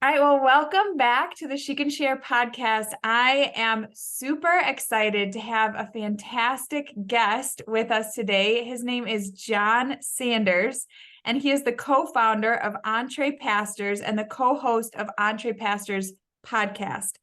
All right, well, welcome back to the She Can Share podcast. I am super excited to have a fantastic guest with us today. His name is Jon Sanders, and he is the co-founder of EntrePastors and the co-host of EntrePastors podcast.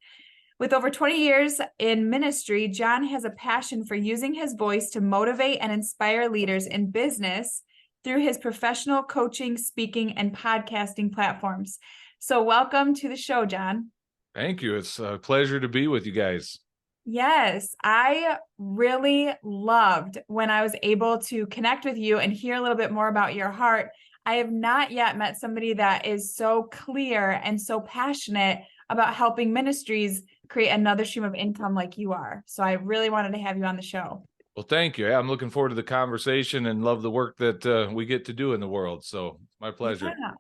With over 20 years in ministry, Jon has a passion for using his voice to motivate and inspire leaders in business through his professional coaching, speaking, and podcasting platforms. So welcome to the show, Jon. Thank you. It's a pleasure to be with you guys. Yes, I really loved when I was able to connect with you and hear a little bit more about your heart. I have not yet met somebody that is so clear and so passionate about helping ministries create another stream of income like you are. So I really wanted to have you on the show. Well, thank you. I'm looking forward to the conversation and love the work that we get to do in the world. So my pleasure. Yeah.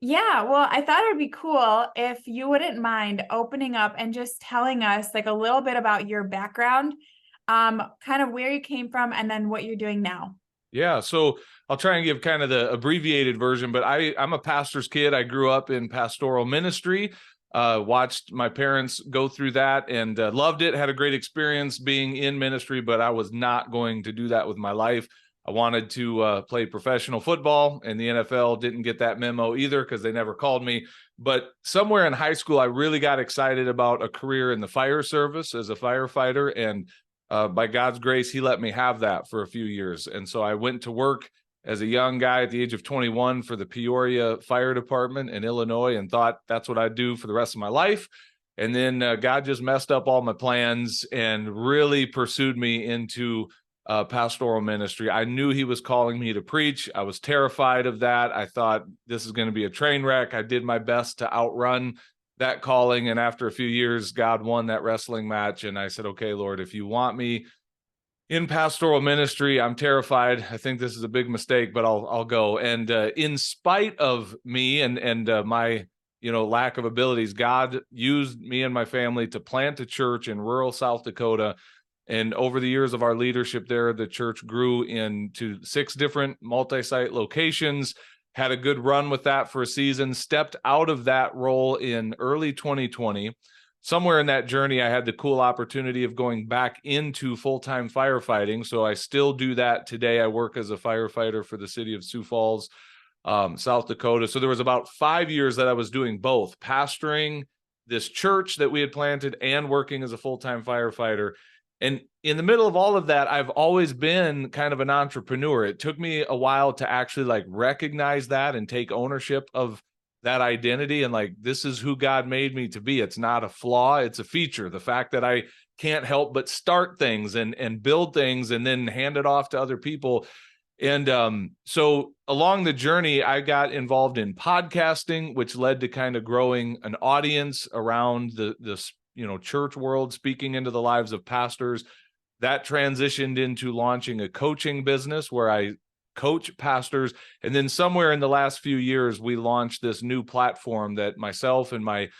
Yeah, well, I thought it would be cool if you wouldn't mind opening up and just telling us like a little bit about your background, kind of where you came from and then what you're doing now. Yeah, so I'll try and give kind of the abbreviated version, but I'm a pastor's kid. I grew up in pastoral ministry, watched my parents go through that and loved it, had a great experience being in ministry, but I was not going to do that with my life. I wanted to play professional football, and the NFL didn't get that memo either because they never called me. But somewhere in high school, I really got excited about a career in the fire service as a firefighter, and by God's grace, he let me have that for a few years. And so I went to work as a young guy at the age of 21 for the Peoria Fire Department in Illinois and thought that's what I'd do for the rest of my life. And then God just messed up all my plans and really pursued me into pastoral ministry. I knew he was calling me to preach. I was terrified of that. I thought this is going to be a train wreck. I did my best to outrun that calling. And after a few years, God won that wrestling match. And I said, okay, Lord, if you want me in pastoral ministry, I'm terrified. I think this is a big mistake, but I'll go. And in spite of me and my lack of abilities, God used me and my family to plant a church in rural South Dakota. And over the years of our leadership there, the church grew into 6 different multi-site locations, had a good run with that for a season, stepped out of that role in early 2020. Somewhere in that journey, I had the cool opportunity of going back into full-time firefighting. So I still do that today. I work as a firefighter for the city of Sioux Falls, South Dakota. So there was about 5 years that I was doing both, pastoring this church that we had planted and working as a full-time firefighter. And in the middle of all of that, I've always been kind of an entrepreneur. It took me a while to actually recognize that and take ownership of that identity. And this is who God made me to be. It's not a flaw. It's a feature. The fact that I can't help but start things and build things and then hand it off to other people. And so along the journey, I got involved in podcasting, which led to kind of growing an audience around this church world, speaking into the lives of pastors. That transitioned into launching a coaching business where I coach pastors. And then somewhere in the last few years, we launched this new platform that myself and my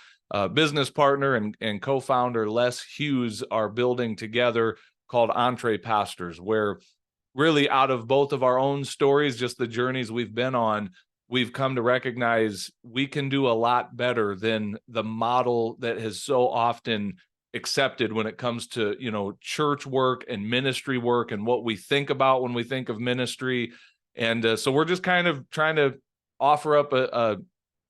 business partner and co-founder Les Hughes are building together called EntrePastors, where really out of both of our own stories, just the journeys we've been on, we've come to recognize we can do a lot better than the model that has so often accepted when it comes to, church work and ministry work and what we think about when we think of ministry. And so we're just kind of trying to offer up a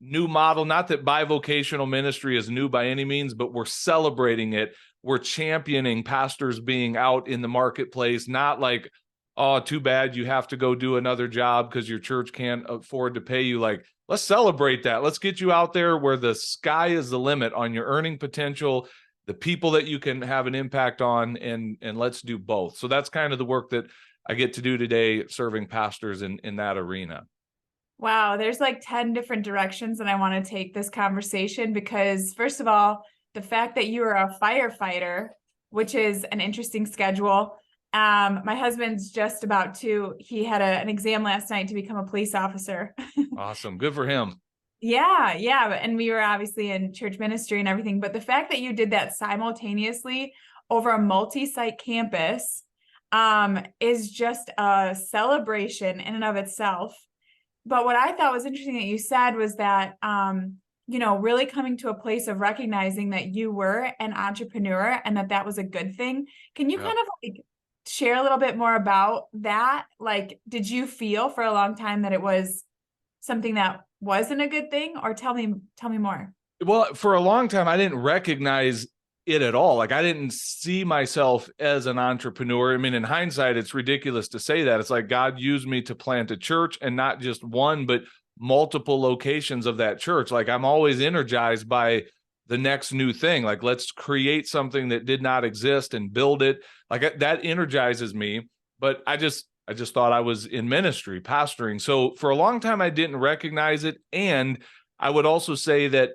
new model. Not that bivocational ministry is new by any means, but we're celebrating it. We're championing pastors being out in the marketplace, not like, oh, too bad you have to go do another job because your church can't afford to pay you. Let's celebrate that. Let's get you out there where the sky is the limit on your earning potential, the people that you can have an impact on, and let's do both. So that's kind of the work that I get to do today, serving pastors in that arena. Wow, there's 10 different directions that I want to take this conversation because, first of all, the fact that you are a firefighter, which is an interesting schedule. My husband's just about to, he had an exam last night to become a police officer. Awesome. Good for him. Yeah. And we were obviously in church ministry and everything, but the fact that you did that simultaneously over a multi-site campus is just a celebration in and of itself. But what I thought was interesting that you said was that really coming to a place of recognizing that you were an entrepreneur and that was a good thing. Can you Yeah. kind of like share a little bit more about that? Like, did you feel for a long time that it was something that wasn't a good thing, or tell me more? Well, for a long time, I didn't recognize it at all. Like, I didn't see myself as an entrepreneur. I mean, in hindsight, it's ridiculous to say that. It's like God used me to plant a church, and not just one, but multiple locations of that church. Like, I'm always energized by the next new thing. Like, let's create something that did not exist and build it. Like, that energizes me. But I just thought I was in ministry, pastoring. So for a long time, I didn't recognize it. And I would also say that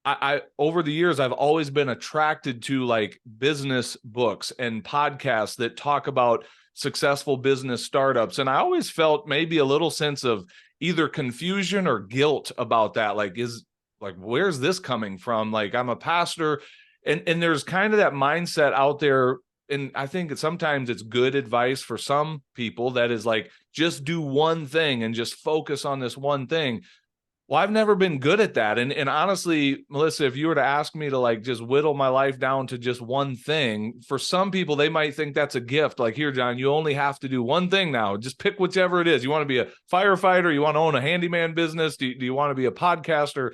I over the years, I've always been attracted to like business books and podcasts that talk about successful business startups. And I always felt maybe a little sense of either confusion or guilt about that. Like, where's this coming from? Like, I'm a pastor, and there's kind of that mindset out there. And I think sometimes it's good advice for some people that is like, just do one thing and just focus on this one thing. Well, I've never been good at that. And honestly, Melissa, if you were to ask me to like just whittle my life down to just one thing, for some people, they might think that's a gift. Like, here, John, you only have to do one thing now. Just pick whichever it is. You want to be a firefighter? You want to own a handyman business? Do you want to be a podcaster?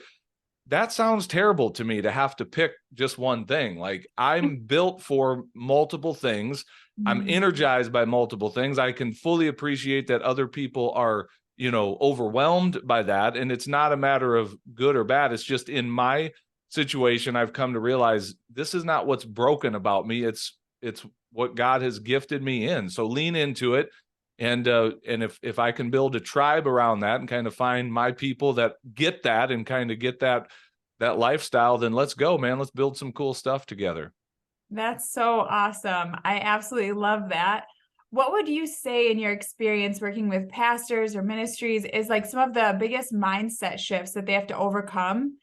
That sounds terrible to me, to have to pick just one thing. Like, I'm built for multiple things. I'm energized by multiple things. I can fully appreciate that other people are overwhelmed by that. And it's not a matter of good or bad. It's just, in my situation, I've come to realize this is not what's broken about me. It's what God has gifted me in. So lean into it. And if I can build a tribe around that and kind of find my people that get that and kind of get that lifestyle, then let's go, man. Let's build some cool stuff together. That's so awesome. I absolutely love that. What would you say, in your experience working with pastors or ministries, is like some of the biggest mindset shifts that they have to overcome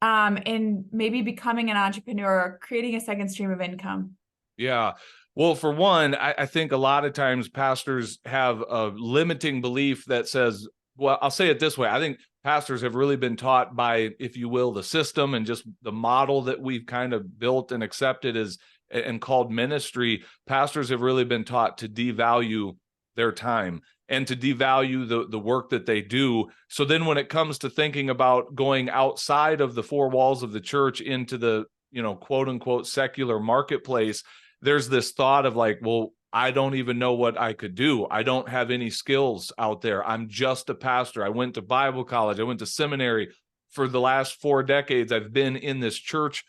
in maybe becoming an entrepreneur or creating a second stream of income? Yeah. Well, for one, I think a lot of times pastors have a limiting belief that says, well, I'll say it this way. I think pastors have really been taught by, if you will, the system and just the model that we've kind of built and accepted as and called ministry. Pastors have really been taught to devalue their time and to devalue the work that they do. So then when it comes to thinking about going outside of the four walls of the church into the, quote unquote, secular marketplace, there's this thought of like, well, I don't even know what I could do. I don't have any skills out there. I'm just a pastor. I went to Bible college. I went to seminary. For the last 4 decades, I've been in this church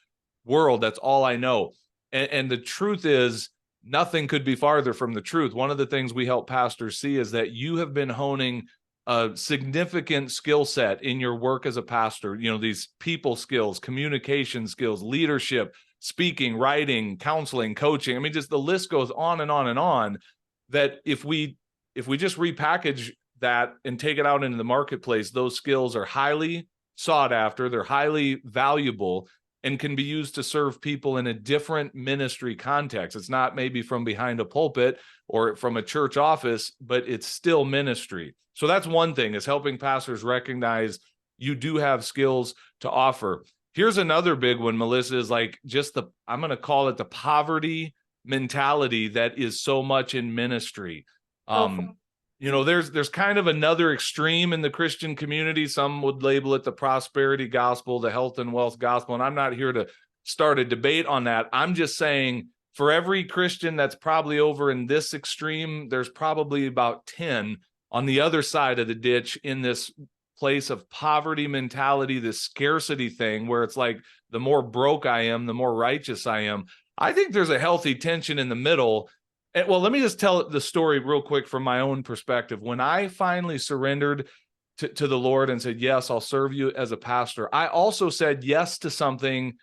world. That's all I know. And the truth is, nothing could be farther from the truth. One of the things we help pastors see is that you have been honing a significant skill set in your work as a pastor. These people skills, communication skills, leadership, speaking, writing, counseling, coaching. I mean, just the list goes on and on and on. That if we just repackage that and take it out into the marketplace, those skills are highly sought after. They're highly valuable and can be used to serve people in a different ministry context. It's not maybe from behind a pulpit or from a church office, but it's still ministry. So that's one thing, is helping pastors recognize you do have skills to offer. Here's another big one, Melissa, is like just I'm going to call it the poverty mentality that is so much in ministry. There's kind of another extreme in the Christian community. Some would label it the prosperity gospel, the health and wealth gospel. And I'm not here to start a debate on that. I'm just saying, for every Christian that's probably over in this extreme, there's probably about 10 on the other side of the ditch in this place of poverty mentality, this scarcity thing, where it's like, the more broke I am, the more righteous I am. I think there's a healthy tension in the middle. Well, let me just tell the story real quick from my own perspective. When I finally surrendered to the Lord and said, yes, I'll serve you as a pastor, I also said yes to something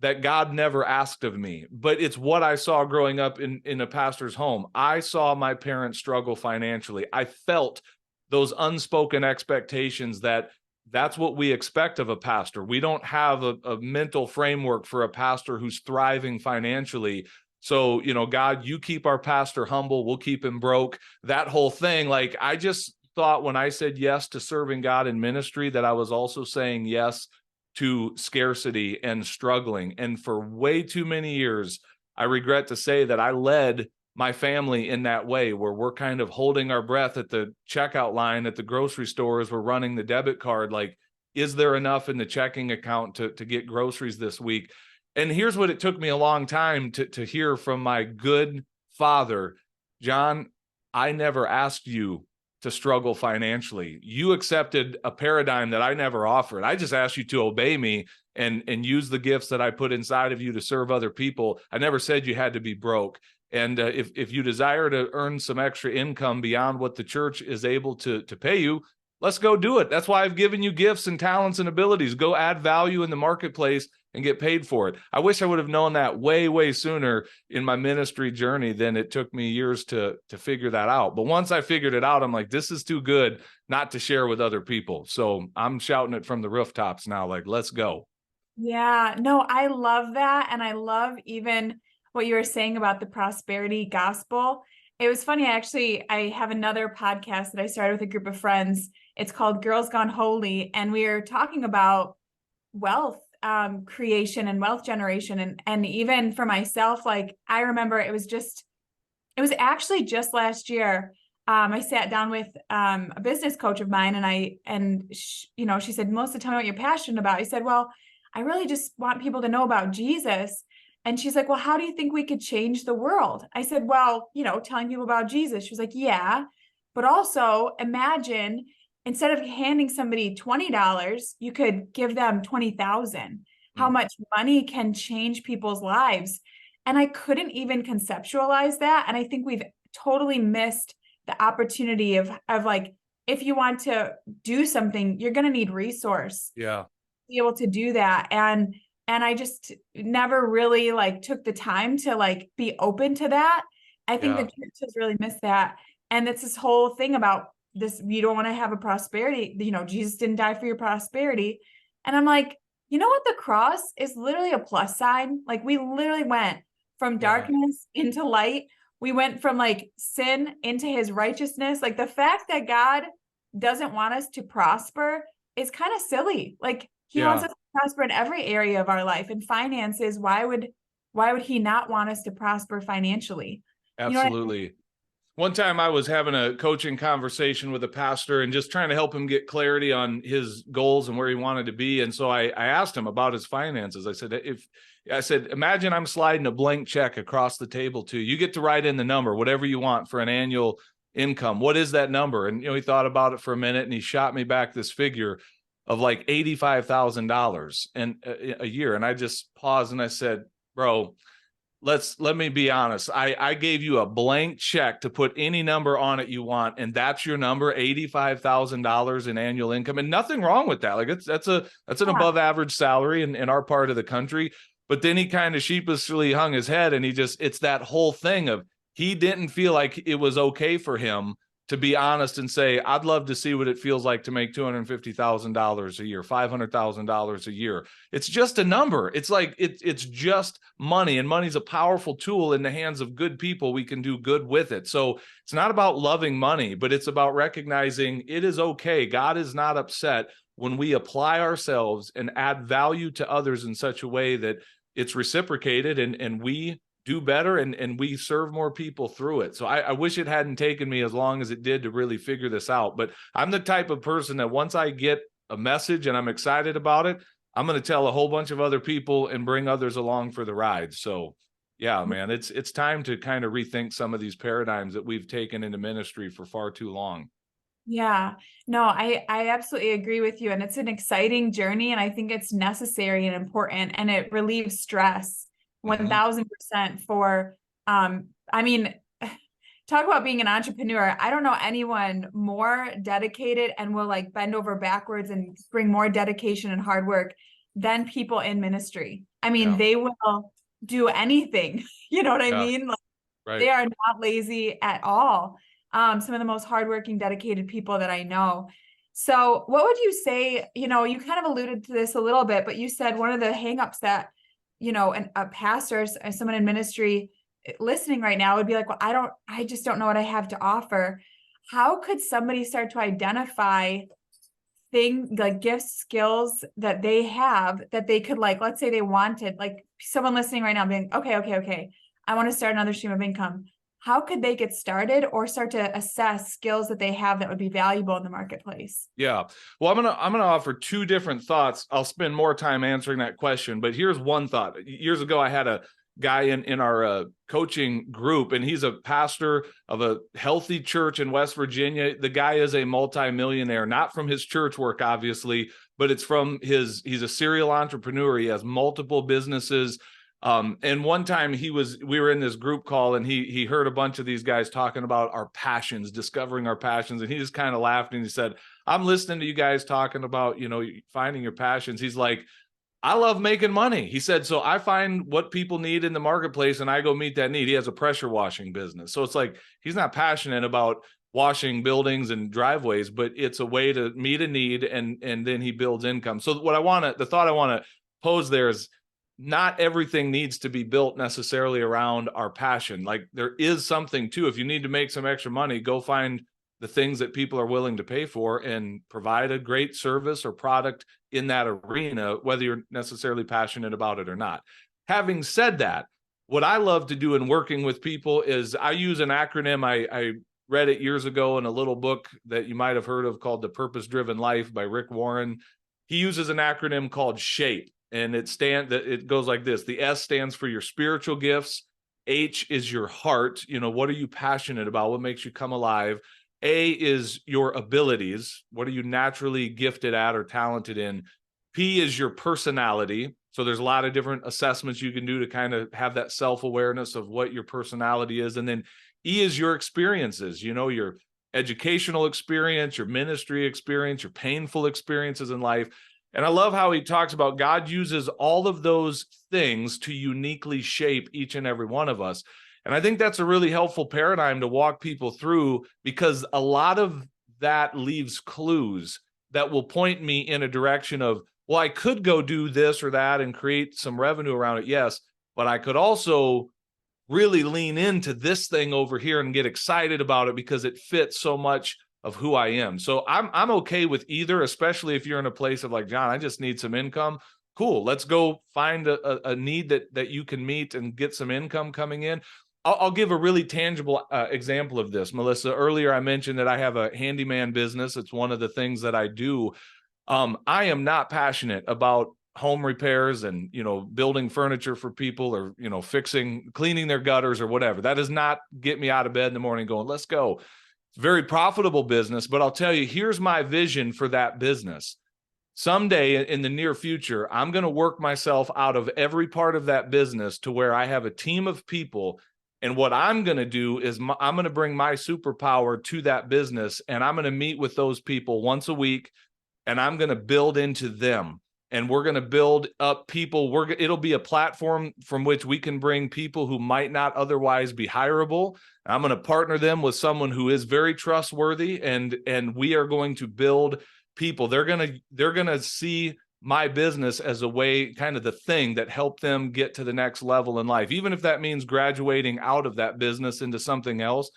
that God never asked of me, but it's what I saw growing up in a pastor's home. I saw my parents struggle financially. I felt those unspoken expectations that's what we expect of a pastor. We don't have a mental framework for a pastor who's thriving financially. So, God, you keep our pastor humble, we'll keep him broke. That whole thing. Like, I just thought when I said yes to serving God in ministry, that I was also saying yes to scarcity and struggling. And for way too many years, I regret to say that I led my family in that way, where we're kind of holding our breath at the checkout line at the grocery store as we're running the debit card. Like, is there enough in the checking account to get groceries this week? And here's what it took me a long time to hear from my good father: John, I never asked you to struggle financially. You accepted a paradigm that I never offered. I just asked you to obey me and use the gifts that I put inside of you to serve other people. I never said you had to be broke. And if you desire to earn some extra income beyond what the church is able to pay you, let's go do it. That's why I've given you gifts and talents and abilities. Go add value in the marketplace and get paid for it. I wish I would have known that way, way sooner in my ministry journey than it took me years to figure that out. But once I figured it out, I'm like, this is too good not to share with other people. So I'm shouting it from the rooftops now, like, let's go. Yeah, no, I love that. And I love even what you were saying about the prosperity gospel. It was funny, actually, I have another podcast that I started with a group of friends. It's called Girls Gone Holy. And we are talking about wealth creation and wealth generation. And even for myself, like, I remember it was actually just last year. I sat down with a business coach of mine, and she said, Melissa, tell me what you're passionate about. I said, well, I really just want people to know about Jesus. And she's like, well, how do you think we could change the world? I said, well, telling people about Jesus. She was like, yeah, but also imagine, instead of handing somebody $20, you could give them 20,000. How much money can change people's lives? And I couldn't even conceptualize that. And I think we've totally missed the opportunity of like, if you want to do something, you're going to need resource. Yeah. To be able to do that. And I just never really like took the time to like be open to that. I think the church has really missed that. And it's this whole thing about this, you don't want to have a prosperity, Jesus didn't die for your prosperity. And I'm like, you know what? The cross is literally a plus sign. Like, we literally went from darkness into light. We went from like sin into his righteousness. Like, the fact that God doesn't want us to prosper is kind of silly. Like, he wants us to prosper in every area of our life. And finances, why would he not want us to prosper financially? Absolutely. You know what I mean? One time I was having a coaching conversation with a pastor and just trying to help him get clarity on his goals and where he wanted to be. And so I asked him about his finances. I said, imagine I'm sliding a blank check across the table to you. You get to write in the number, whatever you want for an annual income. What is that number? And, he thought about it for a minute and he shot me back this figure of like $85,000 and a year. And I just paused and I said, bro, let me be honest. I gave you a blank check to put any number on it you want, and that's your number, $85,000 in annual income, and nothing wrong with that. Like, that's an above average salary in our part of the country. But then he kind of sheepishly hung his head, and it's that whole thing of, he didn't feel like it was okay for him to be honest and say, I'd love to see what it feels like to make $250,000 a year, $500,000 a year. It's just a number. It's like, it's just money, and money's a powerful tool in the hands of good people. We can do good with it. So it's not about loving money, but it's about recognizing it is okay. God is not upset when we apply ourselves and add value to others in such a way that it's reciprocated and we do better and we serve more people through it. So I wish it hadn't taken me as long as it did to really figure this out. But I'm the type of person that once I get a message and I'm excited about it, I'm going to tell a whole bunch of other people and bring others along for the ride. So yeah, man, it's time to kind of rethink some of these paradigms that we've taken into ministry for far too long. Yeah, no, I absolutely agree with you. And it's an exciting journey. And I think it's necessary and important, and it relieves stress 1000% for, I mean, talk about being an entrepreneur. I don't know anyone more dedicated and will like bend over backwards and bring more dedication and hard work than people in ministry. I mean, they will do anything, you know what I mean? Like, they are not lazy at all. Some of the most hardworking, dedicated people that I know. So what would you say, you kind of alluded to this a little bit, but you said one of the hangups that, a pastor, someone in ministry listening right now would be like, well, I just don't know what I have to offer. How could somebody start to identify gifts, skills that they have that they could, like, let's say they wanted, like someone listening right now being, okay, I want to start another stream of income. How could they get started or start to assess skills that they have that would be valuable in the marketplace? Yeah. Well, I'm gonna offer two different thoughts. I'll spend more time answering that question, but here's one thought. Years ago, I had a guy in our coaching group, and he's a pastor of a healthy church in West Virginia. The guy is a multimillionaire, not from his church work, obviously, but it's from he's a serial entrepreneur. He has multiple businesses. And one time we were in this group call, and he heard a bunch of these guys talking about our passions, discovering our passions. And he just kind of laughed and he said, I'm listening to you guys talking about, finding your passions. He's like, I love making money. He said, so I find what people need in the marketplace and I go meet that need. He has a pressure washing business. So it's like, he's not passionate about washing buildings and driveways, but it's a way to meet a need, and then he builds income. So the thought I want to pose there is, not everything needs to be built necessarily around our passion. Like, there is something too. If you need to make some extra money, go find the things that people are willing to pay for and provide a great service or product in that arena, whether you're necessarily passionate about it or not. Having said that, what I love to do in working with people is I use an acronym. I read it years ago in a little book that you might have heard of called The Purpose Driven Life by Rick Warren. He uses an acronym called SHAPE, and it goes like this. The S stands for your spiritual gifts. H is your heart. What are you passionate about? What makes you come alive? A is your abilities. What are you naturally gifted at or talented in? P is your personality. So there's a lot of different assessments you can do to kind of have that self-awareness of what your personality is. And then E is your experiences, your educational experience, your ministry experience, your painful experiences in life. And I love how he talks about God uses all of those things to uniquely shape each and every one of us. And I think that's a really helpful paradigm to walk people through, because a lot of that leaves clues that will point me in a direction of, well, I could go do this or that and create some revenue around it. Yes, but I could also really lean into this thing over here and get excited about it because it fits so much of who I am. So I'm okay with either, especially if you're in a place of like, John, I just need some income. Cool. Let's go find a need that you can meet and get some income coming in. I'll give a really tangible example of this. Melissa, earlier I mentioned that I have a handyman business. It's one of the things that I do. I am not passionate about home repairs and, building furniture for people or, cleaning their gutters or whatever. That does not get me out of bed in the morning going, let's go. It's a very profitable business, but I'll tell you, here's my vision for that business. Someday in the near future, I'm going to work myself out of every part of that business to where I have a team of people. And what I'm going to do is I'm going to bring my superpower to that business, and I'm going to meet with those people once a week, and I'm going to build into them. And we're going to build up people. It'll be a platform from which we can bring people who might not otherwise be hireable. I'm going to partner them with someone who is very trustworthy, and we are going to build people. They're going to see my business as a way, kind of the thing that helped them get to the next level in life, even if that means graduating out of that business into something else.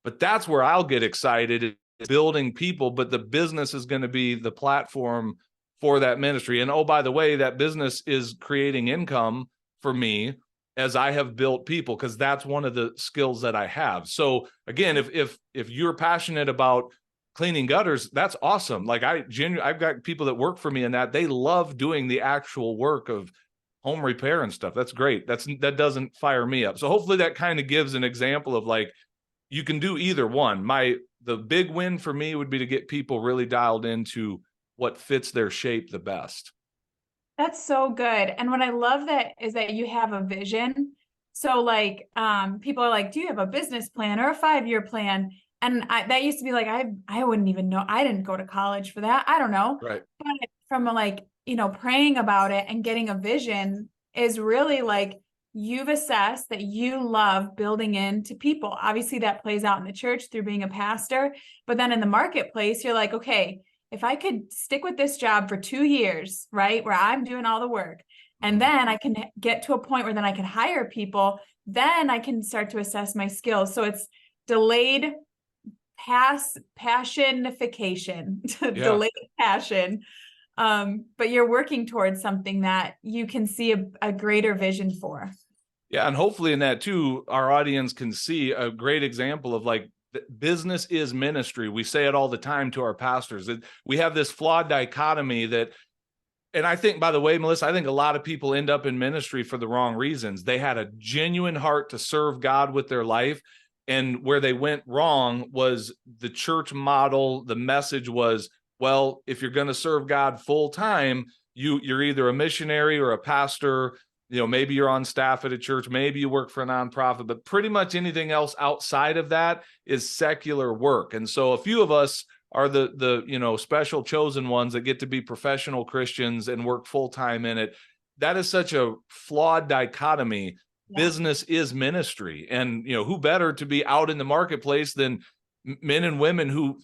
But that's where I'll get excited, is building people, but the business is going to be the platform for that ministry. And oh, by the way, that business is creating income for me as I have built people, because that's one of the skills that I have. So again, if you're passionate about cleaning gutters, that's awesome. Like I've got people that work for me in that they love doing the actual work of home repair and stuff. That's great. That doesn't fire me up. So hopefully that kind of gives an example of like, you can do either one. The big win for me would be to get people really dialed into what fits their shape the best. That's so good. And what I love is that you have a vision. So like, people are like, do you have a business plan or a 5-year plan? And that used to be like, I wouldn't even know. I didn't go to college for that. I don't know. Right. But from praying about it and getting a vision is really like, you've assessed that you love building into people. Obviously that plays out in the church through being a pastor, but then in the marketplace, you're like, okay, if I could stick with this job for 2 years, right, where I'm doing all the work, and then I can get to a point where then I can hire people, then I can start to assess my skills. So it's delayed passionification, Yeah. delayed passion. But you're working towards something that you can see a greater vision for. Yeah. And hopefully in that too, our audience can see a great example of like, business is ministry. We say it all the time to our pastors. We have this flawed dichotomy that, and I think, by the way, Melissa, I think a lot of people end up in ministry for the wrong reasons. They had a genuine heart to serve God with their life. And where they went wrong was the church model. The message was, well, if you're going to serve God full time, you're either a missionary or a pastor. Maybe you're on staff at a church, maybe you work for a nonprofit, but pretty much anything else outside of that is secular work. And so a few of us are the special chosen ones that get to be professional Christians and work full time in it. That is such a flawed dichotomy. Yeah. Business is ministry, and who better to be out in the marketplace than men and women who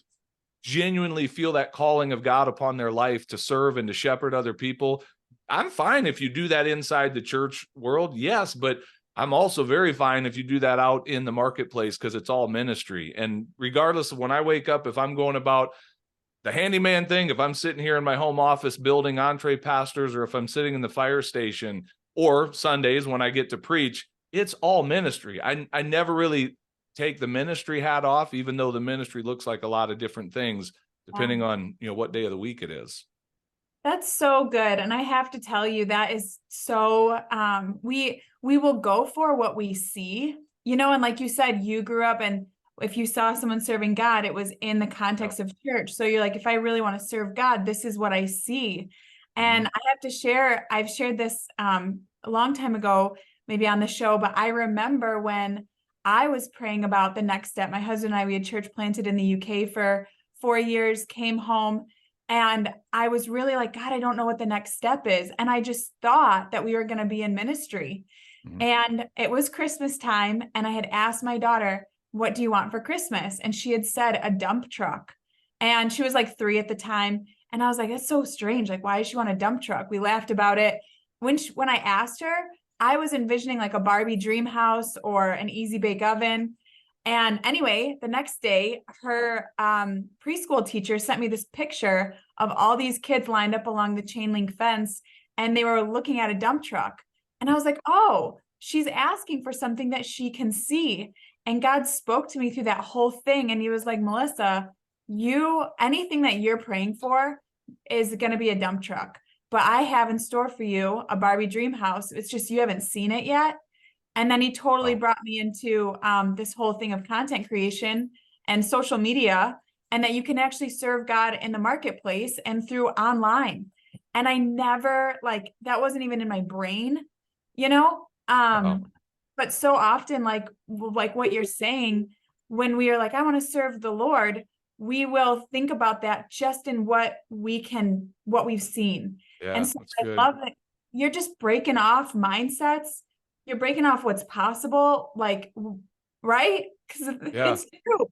genuinely feel that calling of God upon their life to serve and to shepherd other people. I'm fine if you do that inside the church world, yes, but I'm also very fine if you do that out in the marketplace, because it's all ministry. And regardless of when I wake up, if I'm going about the handyman thing, if I'm sitting here in my home office building EntrePastors, or if I'm sitting in the fire station, or Sundays when I get to preach, it's all ministry. I never really take the ministry hat off, even though the ministry looks like a lot of different things, depending on what day of the week it is. That's so good. And I have to tell you, that is so, we will go for what we see, and like you said, you grew up, and if you saw someone serving God, it was in the context of church. So you're like, if I really want to serve God, this is what I see. And I have to share, I've shared this a long time ago, maybe on the show, but I remember when I was praying about the next step. My husband and I, we had church planted in the UK for 4 years, came home, and I was really like, God, I don't know what the next step is. And I just thought that we were going to be in ministry. And it was Christmas time. And I had asked my daughter, what do you want for Christmas? And she had said a dump truck. And she was like 3 at the time. And I was like, that's so strange. Like, why does she want a dump truck? We laughed about it. When I asked her, I was envisioning like a Barbie dream house or an easy bake oven. And anyway, the next day, her preschool teacher sent me this picture of all these kids lined up along the chain link fence, and they were looking at a dump truck. And I was like, oh, she's asking for something that she can see. And God spoke to me through that whole thing. And he was like, Melissa, anything that you're praying for is going to be a dump truck. But I have in store for you a Barbie dream house. It's just you haven't seen it yet. And then he totally brought me into this whole thing of content creation and social media, and that you can actually serve God in the marketplace and through online. And I never, like, that wasn't even in my brain, but so often, like what you're saying, when we are like, I want to serve the Lord, we will think about that just in what we've seen. Yeah, and so I love that you're just breaking off mindsets. You're breaking off what's possible, like, right? Because it's true.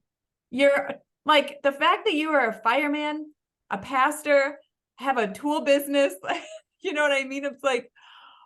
You're like, the fact that you are a fireman, a pastor, have a tool business, you know what I mean? It's like,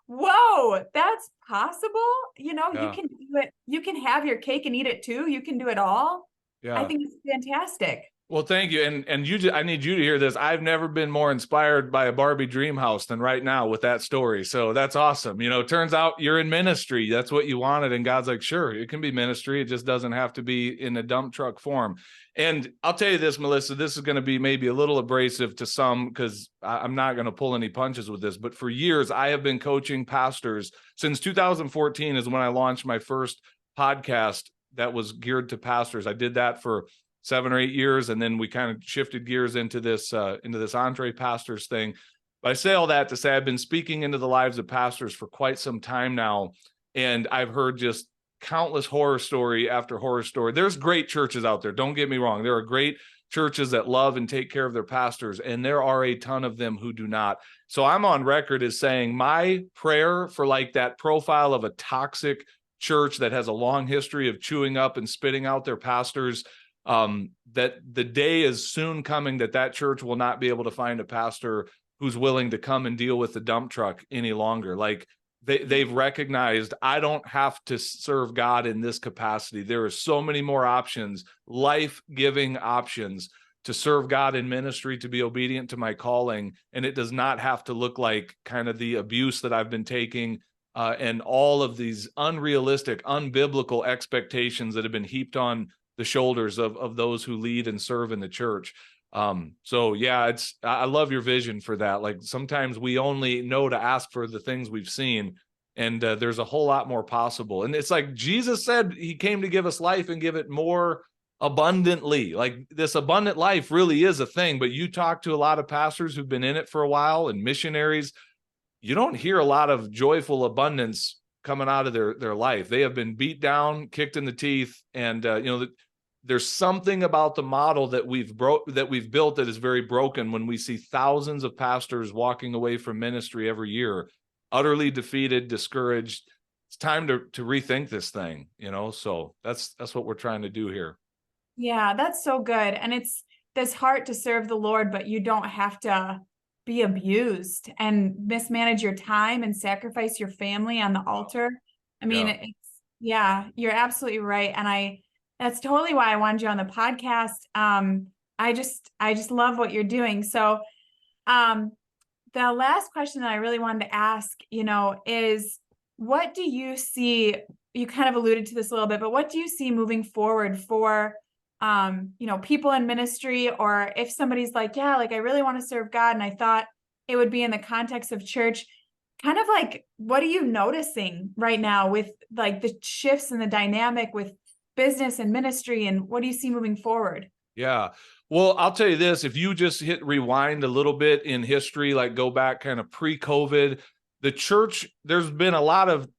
whoa, that's possible. You can do it. You can have your cake and eat it too. You can do it all. Yeah. I think it's fantastic. Well, thank you. And I need you to hear this. I've never been more inspired by a Barbie dream house than right now with that story. So that's awesome. It turns out you're in ministry. That's what you wanted. And God's like, sure, it can be ministry. It just doesn't have to be in a dump truck form. And I'll tell you this, Melissa, this is going to be maybe a little abrasive to some, because I'm not going to pull any punches with this. But for years, I have been coaching pastors. Since 2014 is when I launched my first podcast that was geared to pastors. I did that for 7 or 8 years. And then we kind of shifted gears into this EntrePastors thing. But I say all that to say I've been speaking into the lives of pastors for quite some time now. And I've heard just countless horror story after horror story. There's great churches out there. Don't get me wrong. There are great churches that love and take care of their pastors. And there are a ton of them who do not. So I'm on record as saying my prayer for like that profile of a toxic church that has a long history of chewing up and spitting out their pastors, that the day is soon coming that church will not be able to find a pastor who's willing to come and deal with the dump truck any longer. Like, they've recognized, I don't have to serve God in this capacity. There are so many more options, life-giving options to serve God in ministry, to be obedient to my calling. And it does not have to look like kind of the abuse that I've been taking and all of these unrealistic, unbiblical expectations that have been heaped on the shoulders of those who lead and serve in the church. So yeah, I love your vision for that. Like sometimes we only know to ask for the things we've seen, and there's a whole lot more possible. And it's like Jesus said, he came to give us life and give it more abundantly. Like this abundant life really is a thing, but you talk to a lot of pastors who've been in it for a while and missionaries, you don't hear a lot of joyful abundance coming out of their life. They have been beat down, kicked in the teeth, and there's something about the model that we've built that is very broken when we see thousands of pastors walking away from ministry every year, utterly defeated, discouraged. It's time to rethink this thing, so that's what we're trying to do here. Yeah, that's so good. And it's this heart to serve the Lord, but you don't have to be abused and mismanage your time and sacrifice your family on the altar. I mean, yeah, you're absolutely right. And that's totally why I wanted you on the podcast. I just love what you're doing. So, the last question that I really wanted to ask, is what do you see? You kind of alluded to this a little bit, but what do you see moving forward for people in ministry, or if somebody's like, yeah, like I really want to serve God and I thought it would be in the context of church, kind of like, what are you noticing right now with like the shifts in the dynamic with business and ministry, and what do you see moving forward? Yeah. Well, I'll tell you this, if you just hit rewind a little bit in history, like go back kind of pre-COVID, the church, there's been a lot of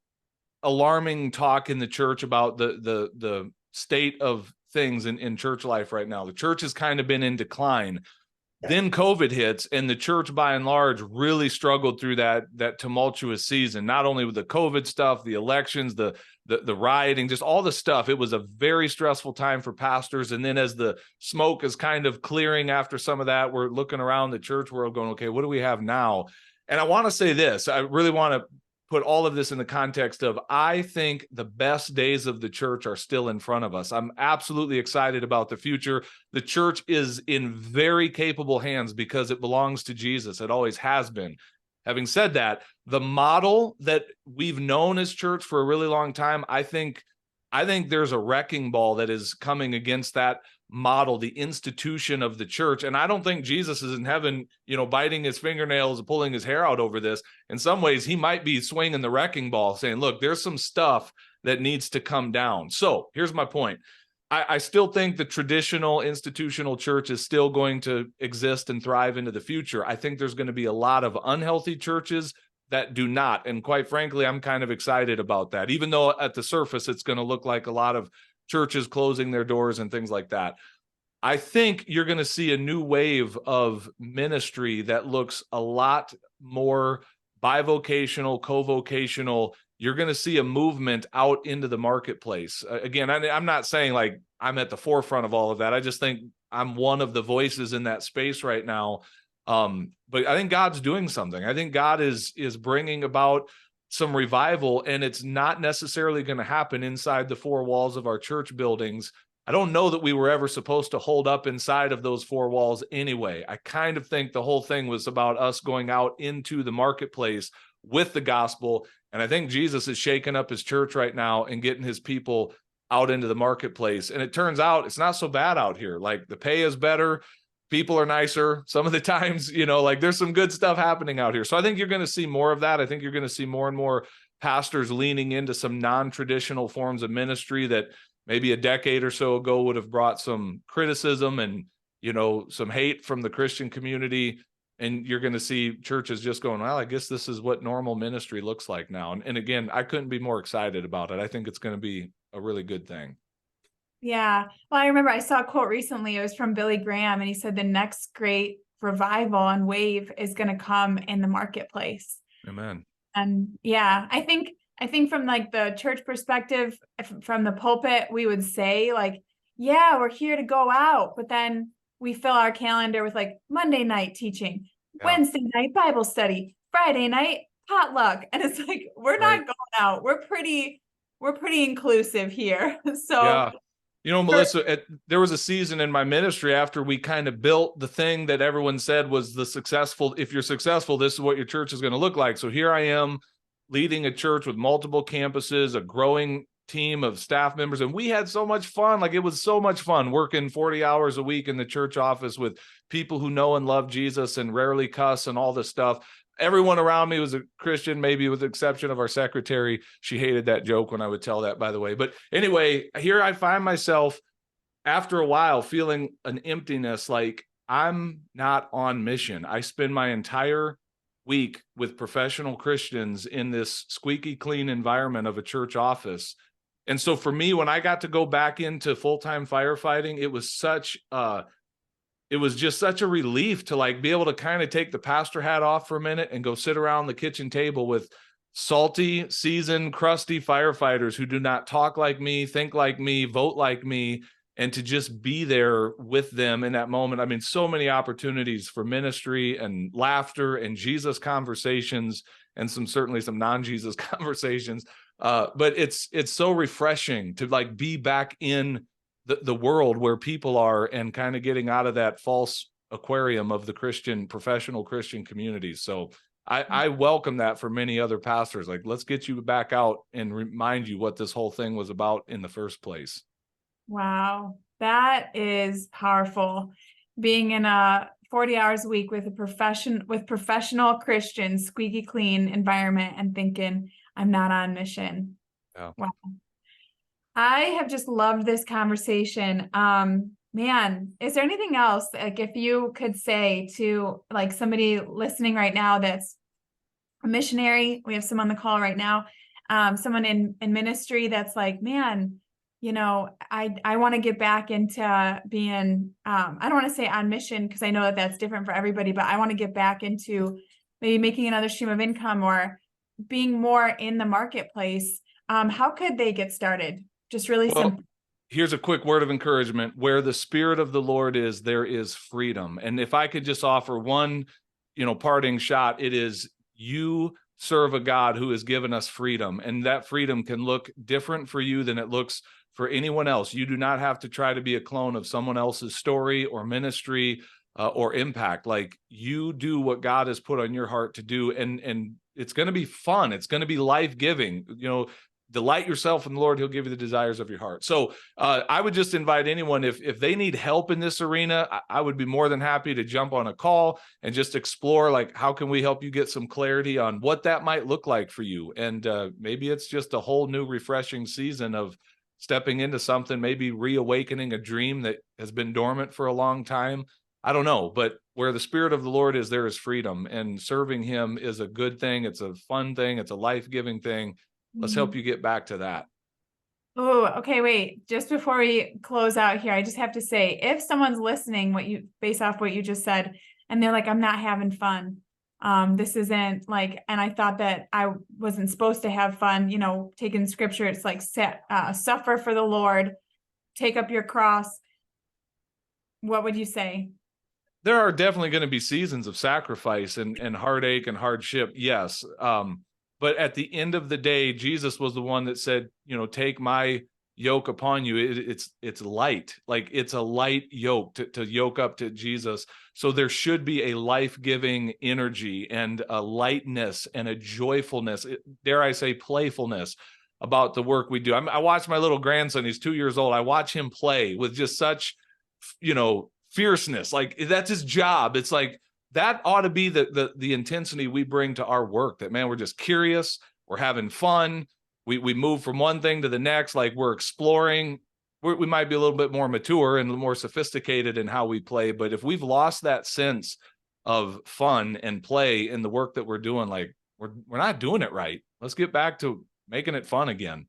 alarming talk in the church about the state of things in church life right now. The church has kind of been in decline. Then COVID hits, and the church by and large really struggled through that tumultuous season, not only with the COVID stuff, the elections, the rioting, just all the stuff. It was a very stressful time for pastors. And then as the smoke is kind of clearing after some of that, we're looking around the church world going, okay, what do we have now? And I want to say this, I really want to put all of this in the context of, I think the best days of the church are still in front of us. I'm absolutely excited about the future. The church is in very capable hands because it belongs to Jesus. It always has been. Having said that, the model that we've known as church for a really long time, I think there's a wrecking ball that is coming against that model, the institution of the church. And I don't think Jesus is in heaven, biting his fingernails, pulling his hair out over this. In some ways, he might be swinging the wrecking ball saying, look, there's some stuff that needs to come down. So here's my point. I still think the traditional institutional church is still going to exist and thrive into the future. I think there's going to be a lot of unhealthy churches that do not. And quite frankly, I'm kind of excited about that, even though at the surface, it's going to look like a lot of churches closing their doors and things like that. I think you're going to see a new wave of ministry that looks a lot more bivocational, co-vocational. You're going to see a movement out into the marketplace. Again, I'm not saying like I'm at the forefront of all of that. I just think I'm one of the voices in that space right now. But I think God's doing something. I think God is bringing about some revival, and it's not necessarily going to happen inside the four walls of our church buildings. I don't know that we were ever supposed to hold up inside of those four walls anyway. I kind of think the whole thing was about us going out into the marketplace with the gospel. And I think Jesus is shaking up his church right now and getting his people out into the marketplace. And it turns out it's not so bad out here. Like the pay is better. People are nicer. Some of the times, like there's some good stuff happening out here. So I think you're going to see more of that. I think you're going to see more and more pastors leaning into some non-traditional forms of ministry that maybe a decade or so ago would have brought some criticism and, some hate from the Christian community. And you're going to see churches just going, well, I guess this is what normal ministry looks like now. And again, I couldn't be more excited about it. I think it's going to be a really good thing. Yeah. Well, I remember I saw a quote recently. It was from Billy Graham, and he said the next great revival and wave is going to come in the marketplace. Amen. And yeah, I think from like the church perspective, from the pulpit, we would say like, yeah, we're here to go out, but then we fill our calendar with like Monday night teaching, Wednesday night Bible study, Friday night potluck. And it's like, we're Right. not going out. We're pretty inclusive here. So Yeah. You know, for, Melissa, there was a season in my ministry after we kind of built the thing that everyone said was the successful. If you're successful, this is what your church is going to look like. So here I am leading a church with multiple campuses, a growing team of staff members. And we had so much fun. Like, it was so much fun working 40 hours a week in the church office with people who know and love Jesus and rarely cuss and all this stuff. Everyone around me was a Christian, maybe with the exception of our secretary. She hated that joke when I would tell that, by the way. But anyway, here I find myself after a while feeling an emptiness, like I'm not on mission. I spend my entire week with professional Christians in this squeaky clean environment of a church office. And so for me, when I got to go back into full-time firefighting, it was just such a relief to like be able to kind of take the pastor hat off for a minute and go sit around the kitchen table with salty, seasoned, crusty firefighters who do not talk like me, think like me, vote like me, and to just be there with them in that moment. I mean, so many opportunities for ministry and laughter and Jesus conversations, and certainly some non-Jesus conversations. But it's so refreshing to like be back in the world where people are and kind of getting out of that false aquarium of the professional Christian communities. So I welcome that for many other pastors. Like, let's get you back out and remind you what this whole thing was about in the first place. wow, that is powerful. Being in a 40 hours a week with professional Christians, squeaky clean environment, and thinking I'm not on mission. Yeah. Wow. I have just loved this conversation. Man, is there anything else, like, if you could say to like somebody listening right now that's a missionary? We have some on the call right now, someone in ministry that's like, man, I want to get back into being, I don't want to say on mission, because I know that that's different for everybody, but I want to get back into maybe making another stream of income or being more in the marketplace. How could they get started? Just really simple. Here's a quick word of encouragement. Where the Spirit of the Lord is, there is freedom. And if I could just offer one, parting shot, it is, you serve a God who has given us freedom. And that freedom can look different for you than it looks for anyone else. You do not have to try to be a clone of someone else's story or ministry or impact. Like, you do what God has put on your heart to do. And it's going to be fun. It's going to be life-giving. Delight yourself in the Lord, he'll give you the desires of your heart. So I would just invite anyone, if they need help in this arena, I would be more than happy to jump on a call and just explore, like, how can we help you get some clarity on what that might look like for you? And maybe it's just a whole new refreshing season of stepping into something, maybe reawakening a dream that has been dormant for a long time. I don't know, but where the Spirit of the Lord is, there is freedom, and serving him is a good thing. It's a fun thing. It's a life-giving thing. Let's help you get back to that. Oh, okay. Wait, just before we close out here, I just have to say, if someone's listening, based off what you just said, and they're like, I'm not having fun. This isn't like, and I thought that I wasn't supposed to have fun, taking scripture. It's like, suffer for the Lord, take up your cross. What would you say? There are definitely going to be seasons of sacrifice and heartache and hardship. Yes. But at the end of the day, Jesus was the one that said, take my yoke upon you. It's light. Like, it's a light yoke to yoke up to Jesus. So there should be a life-giving energy and a lightness and a joyfulness, dare I say playfulness, about the work we do. I watch my little grandson, he's 2 years old. I watch him play with just such, fierceness. Like, that's his job. It's like, that ought to be the intensity we bring to our work, that, man, we're just curious, we're having fun, we move from one thing to the next, like we're exploring. We might be a little bit more mature and more sophisticated in how we play, but if we've lost that sense of fun and play in the work that we're doing, like, we're not doing it right. Let's get back to making it fun again.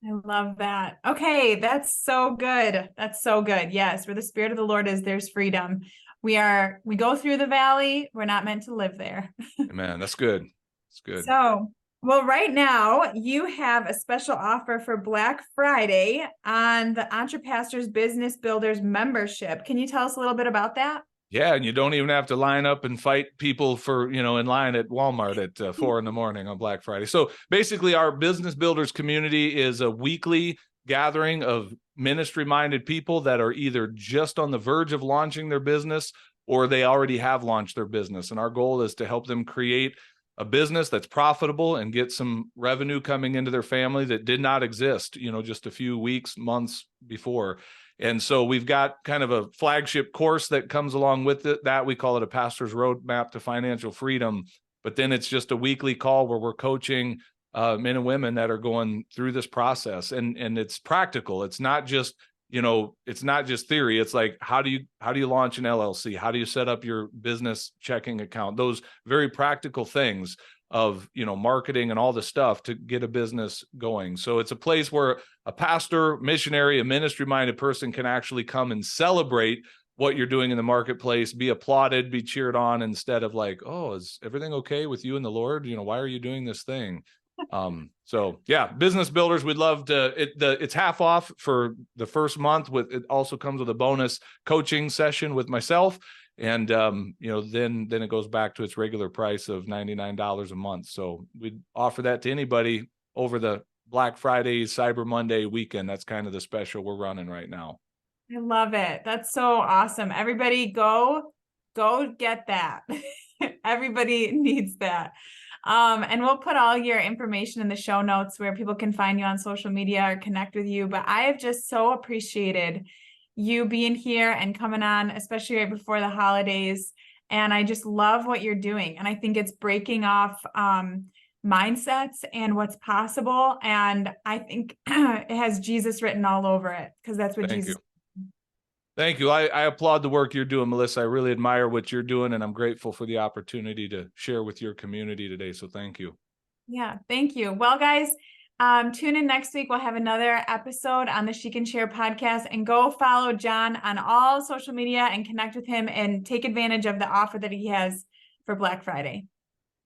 I love that. Okay, that's so good. That's so good. Yes, where the Spirit of the Lord is, there's freedom. We go through the valley. We're not meant to live there. Man, that's good. That's good. So, well, right now you have a special offer for Black Friday on the EntrePastors Business Builders membership. Can you tell us a little bit about that? Yeah, and you don't even have to line up and fight people for, in line at Walmart at 4 a.m. on Black Friday. So basically, our Business Builders community is a weekly gathering of ministry-minded people that are either just on the verge of launching their business or they already have launched their business. And our goal is to help them create a business that's profitable and get some revenue coming into their family that did not exist, just a few weeks, months before. And so we've got kind of a flagship course that comes along with it that we call it a pastor's roadmap to financial freedom. But then it's just a weekly call where we're coaching men and women that are going through this process. And it's practical. It's not just, it's not just theory. It's like, how do you launch an LLC? How do you set up your business checking account? Those very practical things of, marketing and all the stuff to get a business going. So it's a place where a pastor, missionary, a ministry-minded person can actually come and celebrate what you're doing in the marketplace, be applauded, be cheered on, instead of like, oh, is everything okay with you and the Lord? Why are you doing this thing? So yeah, Business Builders, we'd love to, it's half off for the first month. It also comes with a bonus coaching session with myself. And, then it goes back to its regular price of $99 a month. So we'd offer that to anybody over the Black Friday, Cyber Monday weekend. That's kind of the special we're running right now. I love it. That's so awesome. Everybody go get that. Everybody needs that. And we'll put all your information in the show notes where people can find you on social media or connect with you. But I have just so appreciated you being here and coming on, especially right before the holidays. And I just love what you're doing. And I think it's breaking off mindsets and what's possible. And I think it has Jesus written all over it, because that's what Jesus. Thank you. I applaud the work you're doing, Melissa. I really admire what you're doing, and I'm grateful for the opportunity to share with your community today. So thank you. Yeah, thank you. Well, guys, tune in next week. We'll have another episode on the She Can Share podcast, and go follow Jon on all social media and connect with him and take advantage of the offer that he has for Black Friday.